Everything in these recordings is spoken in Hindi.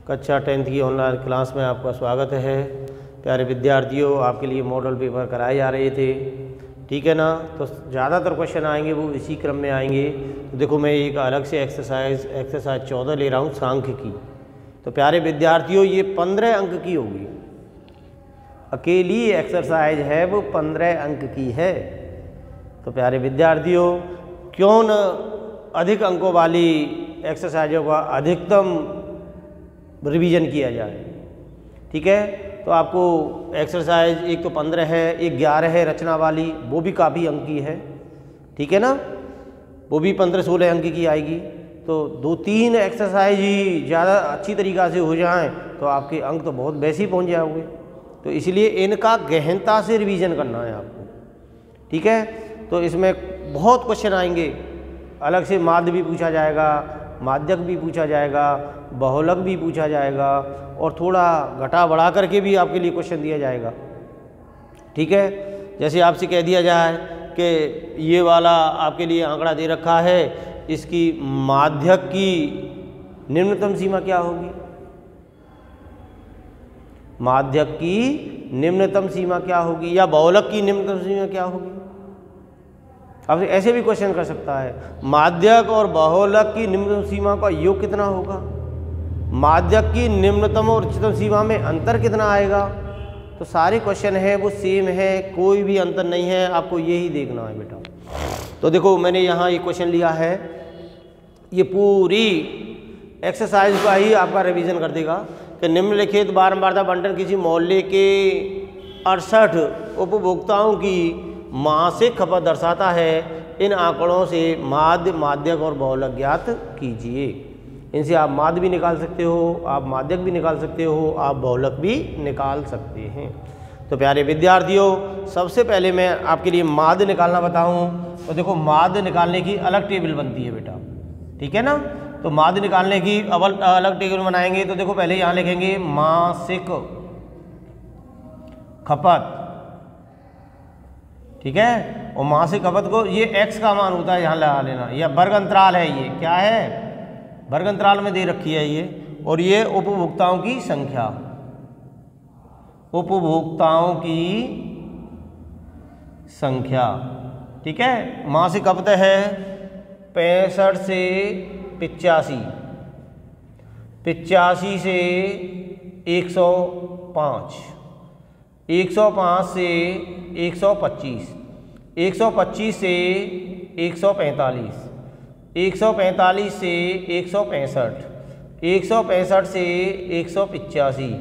कक्षा 10th की ऑनलाइन क्लास में आपका स्वागत है। प्यारे विद्यार्थियों, आपके लिए मॉडल पेपर कराए जा रहे थे, ठीक है ना। तो ज़्यादातर क्वेश्चन आएंगे वो इसी क्रम में आएंगे। तो देखो, मैं एक अलग से एक्सरसाइज 14 ले रहा हूँ सांख्य की। तो प्यारे विद्यार्थियों, ये 15 अंक की होगी, अकेली एक्सरसाइज है वो 15 अंक की है। तो प्यारे विद्यार्थियों, क्यों न अधिक अंकों वाली एक्सरसाइजों का अधिकतम रिवीजन किया जाए, ठीक है। तो आपको एक्सरसाइज एक तो 15 है, एक 11 है रचना वाली, वो भी काफ़ी अंक की है, ठीक है ना। वो भी 15-16 अंक की आएगी। तो 2-3 एक्सरसाइज ही ज़्यादा अच्छी तरीक़ा से हो जाएं तो आपके अंक तो बहुत वैसे ही पहुँच जाओगे। तो इसलिए इनका गहनता से रिवीजन करना है आपको, ठीक है। तो इसमें बहुत क्वेश्चन आएंगे, अलग से माध्य भी पूछा जाएगा, माध्यक भी पूछा जाएगा, बहुलक भी पूछा जाएगा, और थोड़ा घटा बढ़ा करके भी आपके लिए क्वेश्चन दिया जाएगा, ठीक है। जैसे आपसे कह दिया जाए कि ये वाला आपके लिए आंकड़ा दे रखा है, इसकी माध्यक की निम्नतम सीमा क्या होगी, माध्यक की निम्नतम सीमा क्या होगी, या बहुलक की निम्नतम सीमा क्या होगी। अब ऐसे भी क्वेश्चन कर सकता है, माध्यक और बहुलक की निम्नतम सीमा का योग कितना होगा, माध्यक की निम्नतम और उच्चतम सीमा में अंतर कितना आएगा। तो सारे क्वेश्चन है वो सेम है, कोई भी अंतर नहीं है, आपको यही देखना है बेटा। तो देखो, मैंने यहाँ एक क्वेश्चन लिया है, ये पूरी एक्सरसाइज का ही आपका रिवीजन कर देगा कि निम्नलिखित बारंबारता बंटन किसी मोहल्ले के 68 उपभोक्ताओं की मासिक खपत दर्शाता है। इन आंकड़ों से माध्य, माध्यक और बहुलक ज्ञात कीजिए। इनसे आप माध्य भी निकाल सकते हो, आप माध्यक भी निकाल सकते हो, आप बहुलक भी निकाल सकते हैं। तो प्यारे विद्यार्थियों, सबसे पहले मैं आपके लिए माध्य निकालना बताऊं। तो देखो, माध्य निकालने की अलग टेबल बनती है बेटा, ठीक है ना। तो माध्य निकालने की अलग टेबल बनाएंगे। तो देखो, पहले यहाँ लिखेंगे मासिक खपत, ठीक है। और मासिक खपत को ये x का मान होता है, यहाँ लगा लेना, या वर्ग अंतराल है, ये क्या है, वर्ग अंतराल में दे रखी है ये। और ये उपभोक्ताओं की संख्या, उपभोक्ताओं की संख्या, ठीक है। मासिक खपत है 65 से 85, 85 से 105, 105 से 125, 125 से 145, 145 से 165, 165 से 185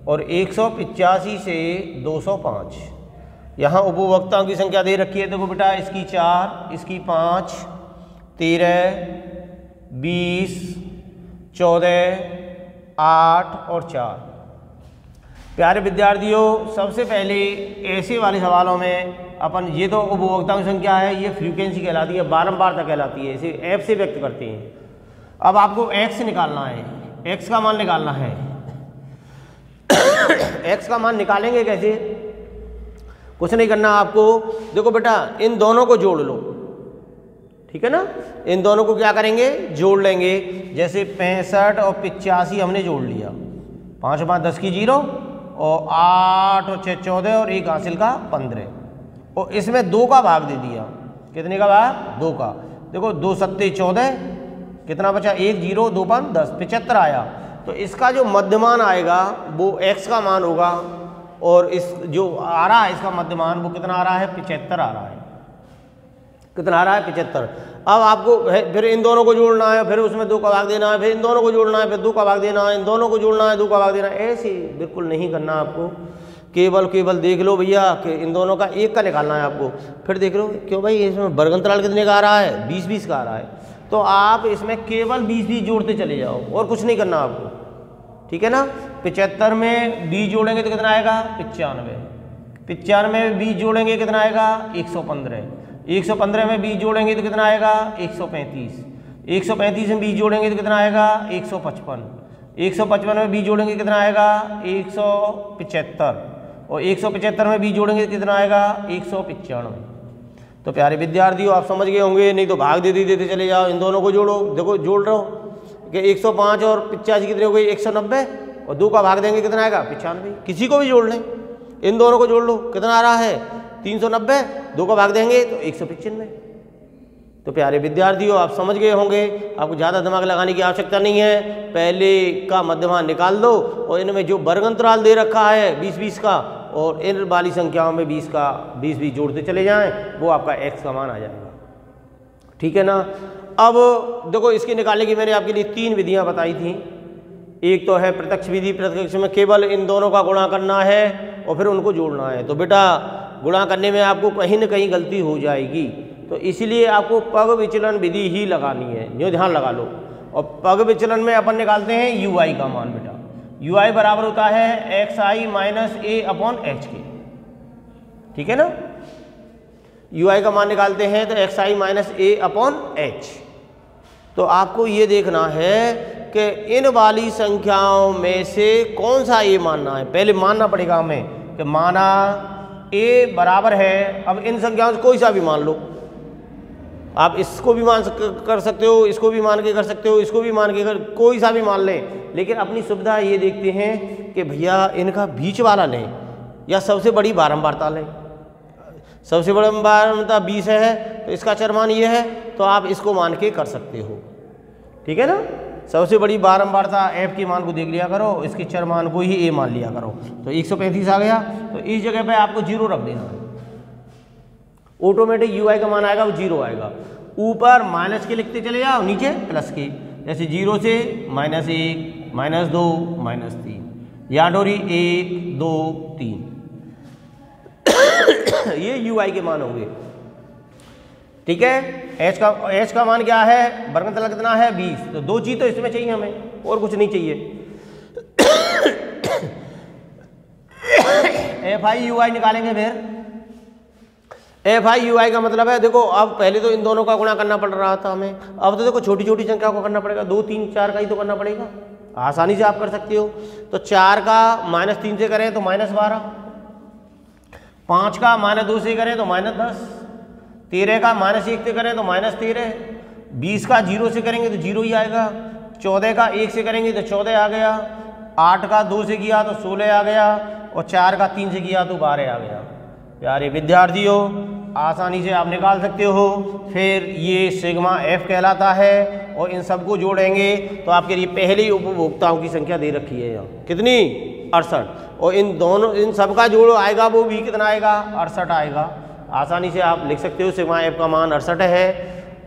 और 185 से 205। यहाँ उपभोक्ताओं की संख्या दे रखी है। देखो बेटा, इसकी 4, इसकी 5, 13, 20, 14, 8 और 4। प्यारे विद्यार्थियों, सबसे पहले ऐसे वाले सवालों में अपन, ये तो उपभोक्ताओं की संख्या है, ये फ्रीक्वेंसी कहलाती है, बारंबारता कहलाती है, इसे एफ से व्यक्त करते हैं। अब आपको एक्स निकालना है, एक्स का मान निकालना है। एक्स का मान निकालेंगे कैसे, कुछ नहीं करना आपको। देखो बेटा, इन दोनों को जोड़ लो, ठीक है ना। इन दोनों को क्या करेंगे, जोड़ लेंगे। जैसे 65 और 85 हमने जोड़ लिया, 5 और 5 10 की 0, और 8 और 6 14, और 1 हासिल का 15, और इसमें 2 का भाग दे दिया। कितने का भाग, 2 का। देखो, 2 सत्ते 14, कितना बचा, 1 0 2 5 10, 75 आया। तो इसका जो मध्यमान आएगा वो x का मान होगा, और इस जो आ रहा है इसका मध्यमान वो कितना आ रहा है, 75 आ रहा है। कितना आ रहा है, 75। अब आपको फिर इन दोनों को जोड़ना है, फिर उसमें 2 का भाग देना है, फिर इन दोनों को जोड़ना है, फिर 2 का भाग देना है, इन दोनों को जोड़ना है, 2 का भाग देना है। ऐसे बिल्कुल नहीं करना आपको। केवल देख लो भैया कि इन दोनों का 1 का निकालना है आपको। फिर देख लो, क्यों भाई, इसमें वर्ग अंतराल कितने का आ रहा है, 20-20 का आ रहा है। तो आप इसमें केवल 20-20 जोड़ते चले जाओ, और कुछ नहीं करना आपको, ठीक है ना। 75 में 20 जोड़ेंगे तो कितना आएगा, 95, 95 में 20 जोड़ेंगे कितना आएगा, 115, 115 में 20 जोड़ेंगे तो कितना आएगा, 135, 135 में 20 जोड़ेंगे तो कितना आएगा, 155, 155 में 20 जोड़ेंगे कितना आएगा, 175, और 175 में 20 जोड़ेंगे तो कितना आएगा, 195। तो प्यारे विद्यार्थियों, आप समझ गए होंगे, नहीं तो भाग देते देते चले जाओ। इन दोनों को जोड़ो, देखो जोड़ रहा हूँ, कि 105 और 85 कितने हो गई 190, और 2 का भाग देंगे कितना आएगा 95। किसी को भी जोड़ लें, इन दोनों को जोड़ लो, कितना आ रहा है 390, 2 का भाग देंगे तो 195। तो प्यारे विद्यार्थियों आप समझ गए होंगे, आपको ज़्यादा दिमाग लगाने की आवश्यकता नहीं है। पहले का मध्यमान निकाल दो और इनमें जो वर्ग अंतराल दे रखा है 20-20 का, और इन वाली संख्याओं में 20 का 20 जोड़ते चले जाएं, वो आपका x का मान आ जाएगा। ठीक है ना। अब देखो इसके निकालने की मैंने आपके लिए 3 विधियां बताई थी। एक तो है प्रत्यक्ष विधि, प्रत्यक्ष में केवल इन दोनों का गुणा करना है और फिर उनको जोड़ना है। तो बेटा गुणा करने में आपको कहीं ना कहीं गलती हो जाएगी, तो इसलिए आपको पग विचलन विधि ही लगानी है, जो ध्यान लगा लो। और पग विचलन में अपन निकालते हैं ui का मान। बेटा ui बराबर होता है xi minus a upon h के, ठीक है ना। ui का मान निकालते हैं तो xi minus a upon h। तो आपको ये देखना है कि इन वाली संख्याओं में से कौन सा a मानना है, पहले मानना पड़ेगा हमें कि माना a बराबर है। अब इन संख्याओं से कोई सा भी मान लो, आप इसको भी मान कर सकते हो, इसको भी मान के कर सकते हो, इसको भी मान के कर, कोई सा भी मान लें, लेकिन अपनी सुविधा ये देखते हैं कि भैया इनका बीच वाला लें या सबसे बड़ी बारंबारता लें। सबसे बड़ी बारंबारता 20 है तो इसका चरमान ये है, तो आप इसको मान के कर सकते हो, ठीक है ना। सबसे बड़ी बारंबारता f के मान को देख लिया करो, इसके चरमान को ही a मान लिया करो। तो 135 आ गया, तो इस जगह पे आपको 0 रख देना है, ऑटोमेटिक ui का मान आएगा वो 0 आएगा। ऊपर माइनस के लिखते चले जाओ, नीचे प्लस के, जैसे 0 से -1 -2 -3, या डोरी 1 2 3 ये ui के मान होंगे, ठीक है। h का मान क्या है, वर्ग अंतराल कितना है 20, तो 2 चीज तो इसमें चाहिए हमें, और कुछ नहीं चाहिए। fi ui निकालेंगे, फिर fi ui का मतलब है, देखो अब पहले तो इन दोनों का गुणा करना पड़ रहा था हमें, अब तो देखो छोटी छोटी संख्या को करना पड़ेगा, 2 3 4 का ही तो करना पड़ेगा, आसानी से आप कर सकते हो। तो 4 का -3 से करें तो -12, 5 का -2 से करें तो -10, 13 का -1 से करें तो -13, 20 का 0 से करेंगे तो 0 ही आएगा, 14 का 1 से करेंगे तो 14 आ गया, 8 का 2 से किया तो 16 आ गया, और 4 का 3 से किया तो 12 आ गया। प्यारे विद्यार्थियों आसानी से आप निकाल सकते हो। फिर ये सिग्मा f कहलाता है, और इन सबको जोड़ेंगे तो आपके लिए पहले ही उपभोक्ताओं की संख्या दे रखी है यहाँ, कितनी 68, और इन सब का जोड़ आएगा वो भी कितना आएगा 68 आएगा। आसानी से आप लिख सकते हो सिग्मा f का मान 68 है।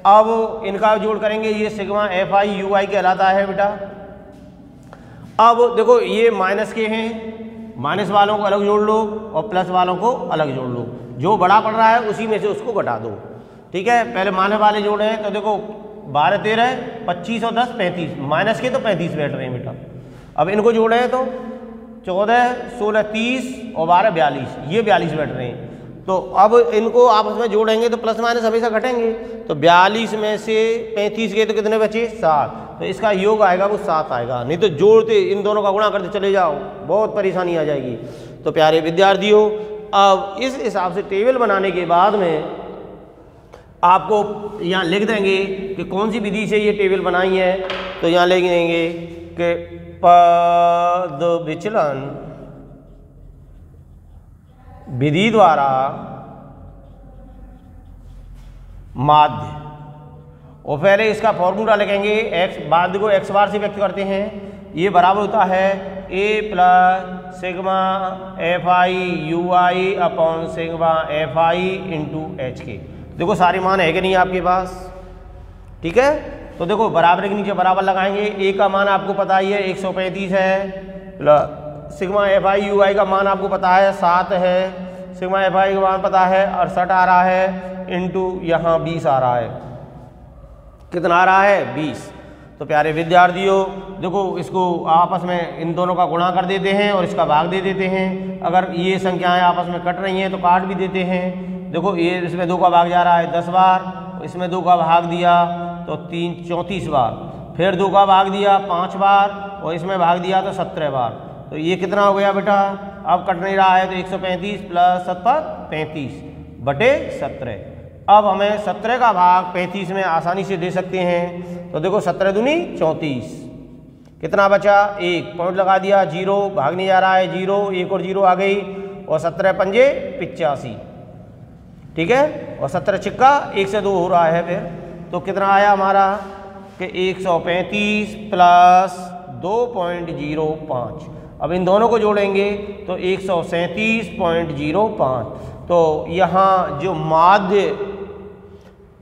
अब इनका जोड़ करेंगे, ये सिग्मा fi ui कहलाता है बेटा। अब देखो ये माइनस के हैं, माइनस वालों को अलग जोड़ लो और प्लस वालों को अलग जोड़ लो, जो बड़ा पड़ रहा है उसी में से उसको घटा दो, ठीक है। पहले माइनस वाले जोड़े हैं तो देखो 12 13 25 और 10 35, माइनस के तो 35 बैठ रहे हैं बेटा। अब इनको जोड़े हैं तो 14 16 30 और 12 42, ये 42 बैठ रहे हैं। तो अब इनको आपस में जोड़ेंगे तो प्लस माइनस हमेशा घटेंगे, तो 42 में से 35 गए तो कितने बचे 7, तो इसका योग आएगा वो 7 आएगा। नहीं तो जोड़ते इन दोनों का गुणा करते चले जाओ, बहुत परेशानी आ जाएगी। तो प्यारे विद्यार्थियों अब इस हिसाब से टेबल बनाने के बाद में आपको यहाँ लिख देंगे कि कौन सी विधि से ये टेबल बनाई है। तो यहाँ लिख देंगे कि पद विचलन विधि द्वारा माध्य, और पहले इसका फॉर्मूला लिखेंगे, x माध्य को x बार से व्यक्त करते हैं, ये बराबर होता है a plus sigma fi ui upon sigma fi into H के। देखो सारे मान है कि नहीं आपके पास, ठीक है। तो देखो बराबर के नीचे बराबर लगाएंगे, a का मान आपको पता ही है 135 है, प्लस सिग्मा fi ui का मान आपको पता है 7 है, सिग्मा fi का मान पता है 68 आ रहा है, इंटू यहाँ 20 आ रहा है, कितना आ रहा है 20। तो प्यारे विद्यार्थियों देखो इसको आपस में इन दोनों का गुणा कर देते हैं और इसका भाग दे देते हैं। अगर ये संख्याएं आपस में कट रही हैं तो काट भी देते हैं। देखो ये इसमें 2 का भाग जा रहा है 10 बार, इसमें 2 का भाग दिया तो 3 34 बार, फिर 2 का भाग दिया 5 बार, और इसमें भाग दिया तो 17 बार। तो ये कितना हो गया बेटा, अब कट नहीं रहा है तो 135 प्लस 7 35 बटे 17। अब हमें 17 का भाग 35 में आसानी से दे सकते हैं। तो देखो 17 दूनी 34, कितना बचा 1, पॉइंट लगा दिया, 0 भाग नहीं जा रहा है, 0 1 और 0 आ गई, और 17 पंजे 85, ठीक है, और 17 छिक्का 1 से 2 हो रहा है फिर, तो कितना आया हमारा कि 135 प्लस 2.05। अब इन दोनों को जोड़ेंगे तो 137.05। तो यहाँ जो माध्य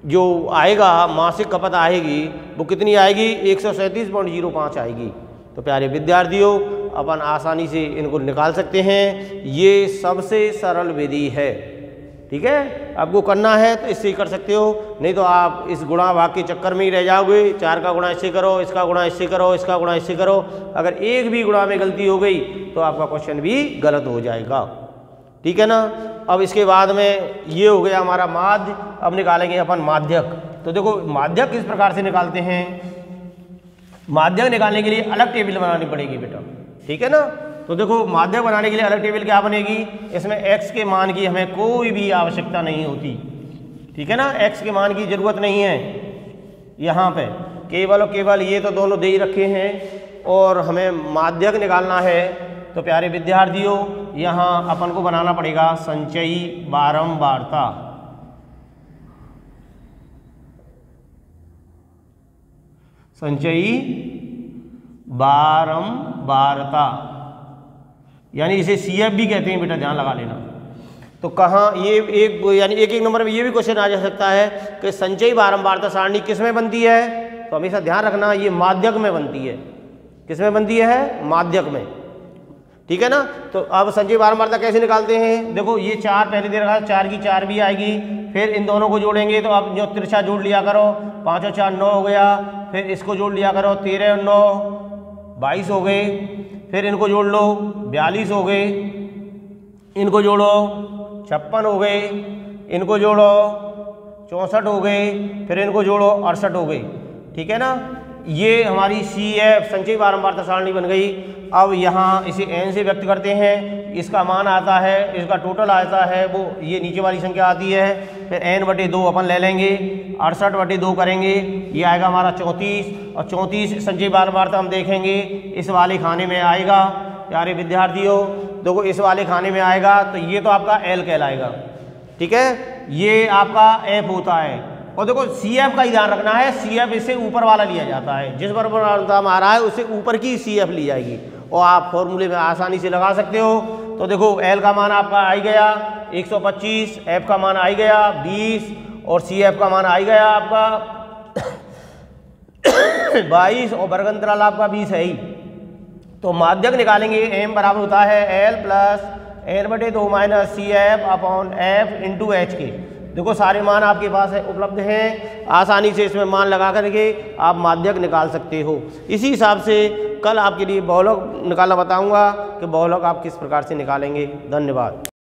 जो आएगा, मासिक खपत आएगी, वो कितनी आएगी 137.05 आएगी। तो प्यारे विद्यार्थियों, अपन आसानी से इनको निकाल सकते हैं, ये सबसे सरल विधि है, ठीक है। आपको करना है तो इससे ही कर सकते हो, नहीं तो आप इस गुणा भाग के चक्कर में ही रह जाओगे। 4 का गुणा इससे करो, इसका गुणा इससे करो, इसका गुणा इससे करो, अगर एक भी गुणा में गलती हो गई तो आपका क्वेश्चन भी गलत हो जाएगा, ठीक है ना। अब इसके बाद में ये हो गया हमारा माध्य। अब निकालेंगे अपन माध्यक। तो देखो माध्यक किस प्रकार से निकालते हैं। माध्यक निकालने के लिए अलग टेबल बनानी पड़ेगी बेटा, ठीक है ना। तो देखो माध्यक बनाने के लिए अलग टेबल क्या बनेगी, इसमें x के मान की हमें कोई भी आवश्यकता नहीं होती, ठीक है ना। x के मान की जरूरत नहीं है यहाँ पे, केवल और केवल ये तो दोनों दे ही रखे हैं, और हमें माध्यक निकालना है। तो प्यारे विद्यार्थियों, यहाँ अपन को बनाना पड़ेगा संचयी बारंबारता। संचयी बारंबारता, यानी इसे CF भी कहते हैं बेटा, ध्यान लगा लेना। तो कहाँ ये एक यानी एक नंबर में ये भी क्वेश्चन आ जा सकता है कि संचयी बारंबारता सारणी किस में बनती है। तो हमेशा ध्यान रखना, ये माध्यक में बनती है। किस में बनती है, माध्यक में, ठीक है ना। तो अब संचयी बारंबारता कैसे निकालते हैं, देखो ये 4 पहले दे रखा है, 4 की 4 भी आएगी, फिर इन दोनों को जोड़ेंगे तो अब जो तिरछा जोड़ लिया करो, 5 और 4 9 हो गया, फिर इसको जोड़ लिया करो, 13 और 9 22 हो गए, फिर इनको जोड़ लो 42 हो गए, इनको जोड़ो 56 हो गए, इनको जोड़ो 64 हो गए, फिर इनको जोड़ो 68 हो गए, ठीक है ना। ये हमारी CF संचयी बारंबारता सारणी बन गई। अब यहाँ इसे n से व्यक्त करते हैं, इसका मान आता है, इसका टोटल आता है वो ये नीचे वाली संख्या आती है, फिर n/2 अपन ले लेंगे, 68/2 करेंगे, ये आएगा हमारा 34, और 34 संचयी बारंबारता हम देखेंगे इस वाले खाने में आएगा। प्यारे विद्यार्थियों देखो इस वाले खाने में आएगा, तो ये तो आपका L कहलाएगा, ठीक है, ये आपका F होता है। और देखो CF का ही ध्यान रखना है, CF इससे ऊपर वाला लिया जाता है, जिस बारंबारता आ रहा है उससे ऊपर की CF ली जाएगी, और आप फॉर्मूले में आसानी से लगा सकते हो। तो देखो L का मान आपका आ गया 125, F का मान आ गया 20, और CF का मान आ गया आपका 22, और वर्गंतराल आपका 20 है ही। तो माध्यक निकालेंगे, m बराबर होता है L plus n/2 minus CF upon F into H के। देखो सारे मान आपके पास है, उपलब्ध हैं, आसानी से इसमें मान लगा करके आप माध्यक निकाल सकते हो। इसी हिसाब से कल आपके लिए बहुलक निकालना बताऊंगा कि बहुलक आप किस प्रकार से निकालेंगे। धन्यवाद।